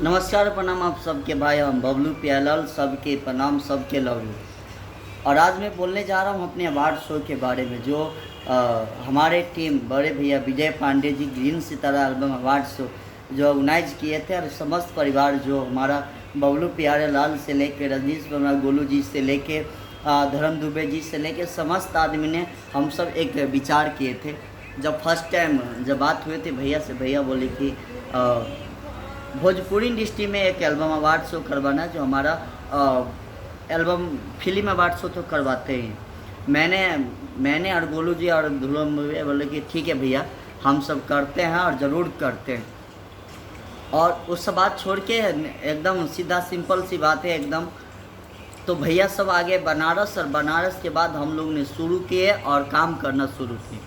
नमस्कार प्रणाम आप सबके भाई। हम बबलू प्यालाल सबके प्रणाम सबके लव यू। और आज मैं बोलने जा रहा हूँ अपने अवार्ड शो के बारे में जो हमारे टीम बड़े भैया विजय पांडे जी ग्रीन सितारा एल्बम अवार्ड शो जो ऑर्गेनाइज किए थे। और समस्त परिवार जो हमारा बबलू प्यारे लाल से लेके रजनीश वर्मा गोलू जी से लेके धर्म दुबे जी से लेके समस्त आदमी ने हम सब एक विचार किए थे। जब फर्स्ट टाइम जब बात हुई थी भैया से, भैया बोले कि भोजपुरी इंडस्ट्री में एक एल्बम अवार्ड शो करवाना जो हमारा एल्बम फिल्म अवार्ड शो तो करवाते हैं। मैंने और गोलू जी और ध्रुव बोले कि ठीक है भैया हम सब करते हैं और ज़रूर करते हैं। और उस सब बात छोड़ के एकदम सीधा सिंपल सी बात है एकदम। तो भैया सब आगे बनारस और बनारस के बाद हम लोग ने शुरू किए और काम करना शुरू किए।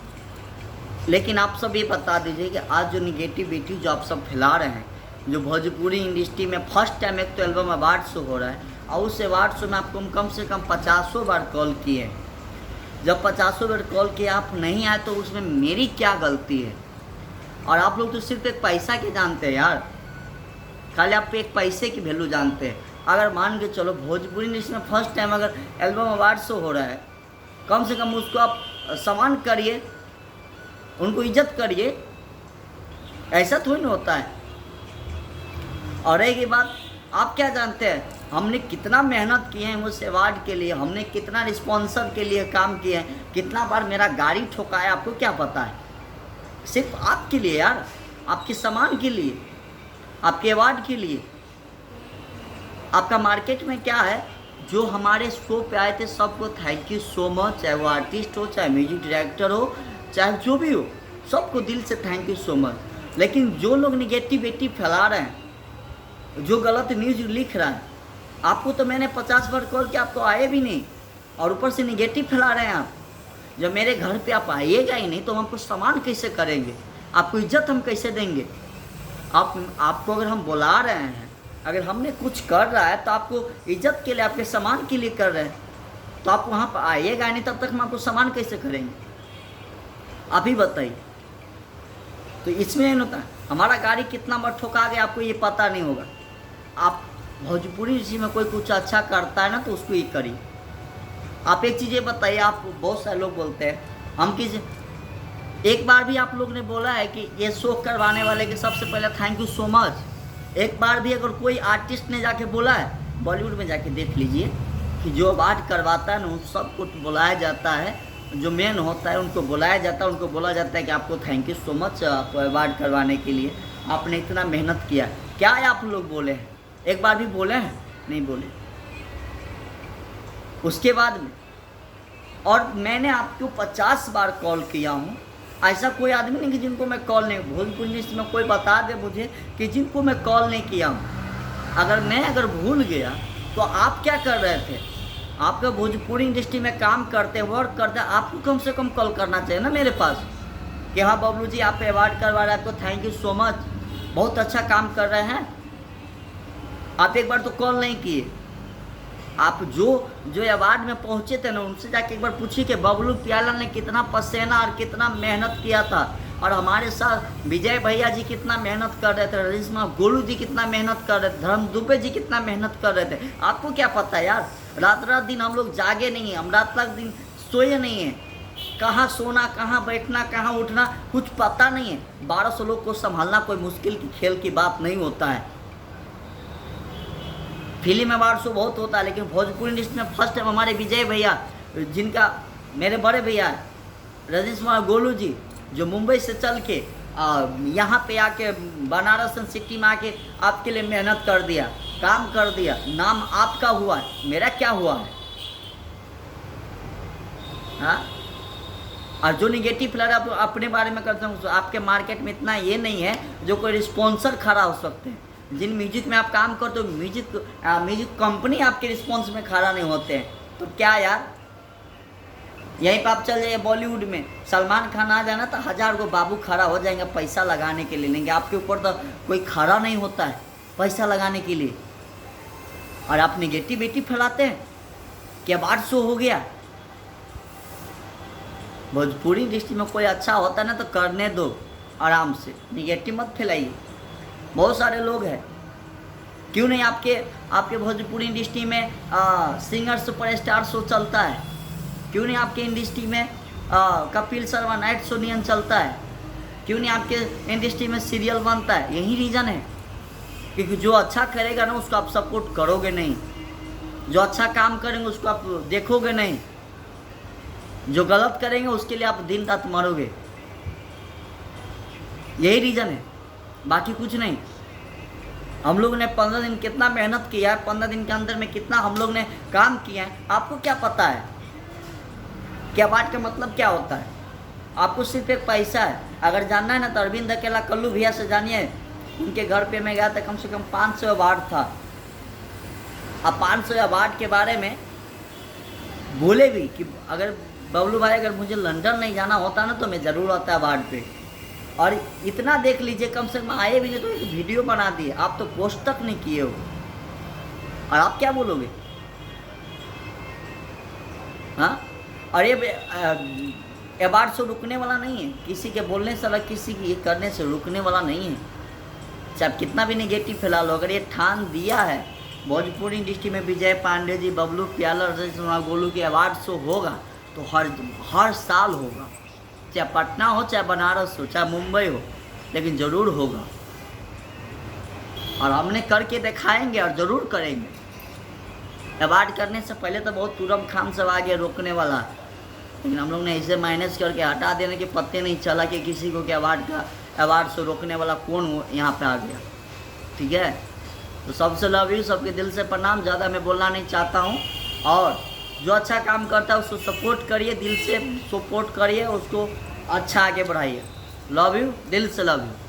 लेकिन आप सब ये बता दीजिए कि आज जो निगेटिविटी जो आप सब फैला रहे हैं, जो भोजपुरी इंडस्ट्री में फर्स्ट टाइम एक तो एल्बम अवार्ड शो हो रहा है और उस अवार्ड शो में आपको कम से कम 50 बार कॉल किए। जब 50 बार कॉल किए आप नहीं आए तो उसमें मेरी क्या गलती है? और आप लोग तो सिर्फ एक पैसा के जानते हैं यार, खाली आप एक पैसे की वैल्यू जानते हैं। अगर मान के चलो भोजपुरी इंडस्ट्री में फर्स्ट टाइम अगर एल्बम अवार्ड शो हो रहा है, कम से कम उसको आप सम्मान करिए, उनको इज्जत करिए। ऐसा थोड़ी ना होता है। और एक बात आप क्या जानते हैं, हमने कितना मेहनत किए हैं उस अवार्ड के लिए, हमने कितना स्पॉन्सर के लिए काम किए हैं, कितना बार मेरा गाड़ी ठोकाया आपको क्या पता है? सिर्फ आपके लिए यार, आपके सम्मान के लिए, आपके अवार्ड के लिए। आपका मार्केट में क्या है, जो हमारे शो पे आए थे सबको थैंक यू सो मच। चाहे वो आर्टिस्ट हो, चाहे म्यूजिक डायरेक्टर हो, चाहे जो भी हो, सबको दिल से थैंक यू सो मच। लेकिन जो लोग निगेटिविटी फैला रहे हैं, जो गलत न्यूज़ लिख रहा है, आपको तो मैंने 50 बार कॉल किया, आपको आए भी नहीं और ऊपर से निगेटिव फैला रहे हैं आप। जब मेरे घर पे आप आइएगा ही नहीं तो हम आपको सम्मान कैसे करेंगे, आपको इज्जत हम कैसे देंगे? आपको अगर हम बुला रहे हैं, अगर हमने कुछ कर रहा है तो आपको इज्जत के लिए, आपके सम्मान के लिए कर रहे हैं, तो आप वहाँ पर आइएगा नहीं, तब तक हम आपको सम्मान कैसे करेंगे? आप ही बताइए। तो इसमें नहीं होता, हमारा गाड़ी कितना बार ठोका गया आपको ये पता नहीं होगा। आप भोजपुरी इसी में कोई कुछ अच्छा करता है ना तो उसको ये करिए। आप एक चीज़ ये बताइए, आप बहुत सारे लोग बोलते हैं हम किस, एक बार भी आप लोग ने बोला है कि ये शो करवाने वाले के सबसे पहले थैंक यू सो मच? एक बार भी अगर कोई आर्टिस्ट ने जाके बोला है? बॉलीवुड में जाके देख लीजिए कि जो अवार्ड करवाता है ना उन सबको बुलाया जाता है, जो मेन होता है उनको बुलाया जाता है, उनको बोला जाता है कि आपको थैंक यू सो मच आप अवार्ड करवाने के लिए, आपने इतना मेहनत किया। क्या है आप लोग बोले हैं? एक बार भी बोले हैं? नहीं बोले। उसके बाद में और मैंने आपको 50 बार कॉल किया हूँ। ऐसा कोई आदमी नहीं कि जिनको मैं कॉल नहीं, भोजपुरी इंडस्ट्री में कोई बता दे मुझे कि जिनको मैं कॉल नहीं किया हूँ। अगर भूल गया तो आप क्या कर रहे थे? आपका भोजपुरी इंडस्ट्री में काम करते वर्क करते आपको कम से कम कॉल करना चाहिए ना मेरे पास कि हाँ बबलू जी आप अवार्ड करवा रहे हैं, आपको थैंक यू सो मच, बहुत अच्छा काम कर रहे हैं। आप एक बार तो कॉल नहीं किए। आप जो अवार्ड में पहुंचे थे ना उनसे जाके एक बार पूछिए कि बबलू प्याला ने कितना पसीना और कितना मेहनत किया था, और हमारे साथ विजय भैया जी कितना मेहनत कर रहे थे, रजिस्मा गोलू जी कितना मेहनत कर रहे थे, धर्म दुबे जी कितना मेहनत कर रहे थे। आपको क्या पता यार? रात रात दिन हम लोग जागे नहीं हैं, हम रात रात दिन सोए नहीं हैं। कहाँ सोना, कहाँ बैठना, कहाँ उठना कुछ पता नहीं है। 1200 लोग को संभालना कोई मुश्किल की खेल की बात नहीं होता है। फिल्म अवार्ड शो बहुत होता है, लेकिन भोजपुरी इंडस्ट्री में फर्स्ट टाइम हमारे विजय भैया, जिनका मेरे बड़े भैया रजनीश गोलू जी, जो मुंबई से चल के यहाँ पे आके बनारस सिटी में आके आपके लिए मेहनत कर दिया, काम कर दिया, नाम आपका हुआ है, मेरा क्या हुआ है? हाँ। और जो निगेटिव फैला आप अपने बारे में करते हैं, आपके मार्केट में इतना ये नहीं है जो कोई स्पॉन्सर खड़ा हो सकते हैं। जिन म्यूजिक में आप काम करते हो म्यूजिक कंपनी आपके रिस्पॉन्स में खड़ा नहीं होते हैं, तो क्या यार? यहीं पर आप चल जाइए बॉलीवुड में, सलमान खान आ जाना तो 1000 को बाबू खड़ा हो जाएंगे पैसा लगाने के लिए, लेंगे आपके ऊपर तो कोई खड़ा नहीं होता है पैसा लगाने के लिए। और आप निगेटिविटी फैलाते हैं कि अवार्ड शो हो गया। भोजपुरी इंडस्ट्री में कोई अच्छा होता है ना तो करने दो, आराम से, निगेटिव मत फैलाइए। बहुत सारे लोग हैं क्यों नहीं आपके आपके भोजपुरी इंडस्ट्री में सिंगर सुपरस्टार शो चलता है? क्यों नहीं आपके इंडस्ट्री में कपिल शर्मा नाइट शो नियन चलता है? क्यों नहीं आपके इंडस्ट्री में सीरियल बनता है? यही रीज़न है, क्योंकि जो अच्छा करेगा ना उसको आप सपोर्ट करोगे नहीं, जो अच्छा काम करेंगे उसको आप देखोगे नहीं, जो गलत करेंगे उसके लिए आप दिन रात मरोगे। यही रीज़न है, बाकी कुछ नहीं। हम लोग ने 15 दिन कितना मेहनत किया है, 15 दिन के अंदर में कितना हम लोग ने काम किया है, आपको क्या पता है? क्या बात का मतलब क्या होता है? आपको सिर्फ एक पैसा है। अगर जानना है ना तो अरविंद अकेला कल्लू भैया से जानिए, उनके घर पे मैं गया था, कम से कम 500 अवार्ड था। अब 500 अवार्ड के बारे में बोले भी कि अगर बबलू भाई अगर मुझे लंदन नहीं जाना होता ना तो मैं ज़रूर आता अवार्ड पे। और इतना देख लीजिए, कम से कम आए भी नहीं तो एक वीडियो बना दिए, आप तो पोस्ट तक नहीं किए हो, और आप क्या बोलोगे? हाँ, और ये अवार्ड से रुकने वाला नहीं है, किसी के बोलने से अलग किसी की ये करने से रुकने वाला नहीं है। चाहे कितना भी नेगेटिव फैला लो, अगर ये ठान दिया है भोजपुरी इंडस्ट्री में विजय पांडे जी, बबलू प्यालर, गोलू के अवार्ड शो होगा तो हर साल होगा, चाहे पटना हो, चाहे बनारस हो, चाहे मुंबई हो, लेकिन ज़रूर होगा। और हमने करके दिखाएंगे और ज़रूर करेंगे। अवार्ड करने से पहले तो बहुत तुरम खाम सब आ गया रोकने वाला, लेकिन हम लोग ने ऐसे माइनस करके हटा देने के पत्ते नहीं चला कि किसी को कि अवार्ड से रोकने वाला कौन यहाँ पे आ गया। ठीक है, तो सबसे लव यू, सबके दिल से प्रणाम। ज़्यादा मैं बोलना नहीं चाहता हूँ, और जो अच्छा काम करता है उसको सपोर्ट करिए, दिल से सपोर्ट करिए, उसको अच्छा आगे बढ़ाइए। लव यू, दिल से लव यू।